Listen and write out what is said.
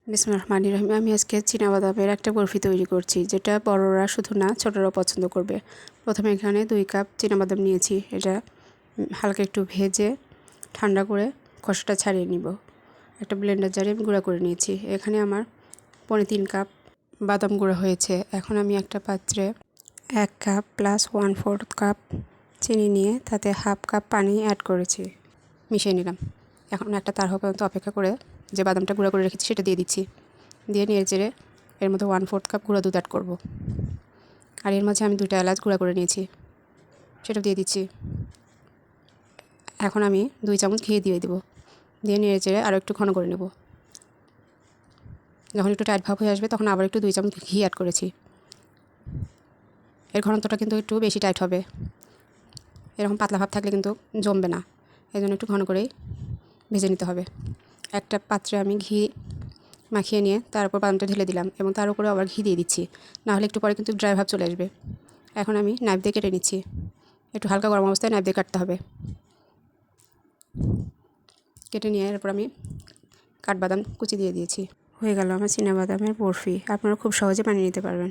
বিসমিল্লাহির রহমানির রহিম। আমি আজকে চীনাবাদামের একটা বরফি তৈরি করছি, যেটা বড়রা শুধু না ছোটরাও পছন্দ করবে। প্রথমে এখানে 2 কাপ চীনাবাদাম নিয়েছি। এটা হালকা একটু ভেজে ঠান্ডা করে খোসাটা ছাড়িয়ে নিব। একটা ব্লেন্ডার জারে আমি গুঁড়া করে নিয়েছি। এখানে আমার 3.25 কাপ বাদাম গুঁড়া হয়েছে। এখন আমি একটা পাত্রে 1 কাপ প্লাস 1/4 কাপ চিনি নিয়ে তাতে হাফ কাপ পানি অ্যাড করেছি, মিশিয়ে নিলাম। এখন একটা তার হওয়া পর্যন্ত অপেক্ষা করে যে বাদামটা গুঁড়া করে রেখেছি সেটা দিয়ে দিচ্ছি। দিয়ে নেড়ে চেড়ে এর মধ্যে 1/4 কাপ গুঁড়া দুধ অ্যাড করব। আর এর মাঝে আমি 2টা এলাচ গুঁড়া করে নিয়েছি, সেটা দিয়ে দিচ্ছি। এখন আমি 2 চামচ ঘি দিয়ে দেবো। দিয়ে নেড়ে চেড়ে আরও একটু ঘন করে নেব। যখন একটু টাইট ভাব হয়ে আসবে তখন আবার একটু 2 চামচ ঘি অ্যাড করেছি। এর ঘনত্বটা কিন্তু একটু বেশি টাইট হবে, এরকম পাতলা ভাব থাকলে কিন্তু জমবে না। এই জন্য একটু ঘন করেই ভেজে নিতে হবে। একটা পাত্রে আমি ঘি মাখিয়ে নিয়ে তার উপর বাদামটা ঢেলে দিলাম এবং তার উপরে আবার ঘি দিয়ে দিচ্ছি, না হলে একটু পরে কিন্তু ড্রাই ভাব চলে আসবে। এখন আমি নাইফ দিয়ে কেটে নিচ্ছি। একটু হালকা গরম অবস্থায় নাইফ দিয়ে কাটতে হবে। কেটে নিয়ে এরপর আমি কাঠবাদাম কুচি দিয়ে দিয়েছি। হয়ে গেল আমার চীনাবাদামের বরফি। আপনারা খুব সহজে বানিয়ে নিতে পারবেন।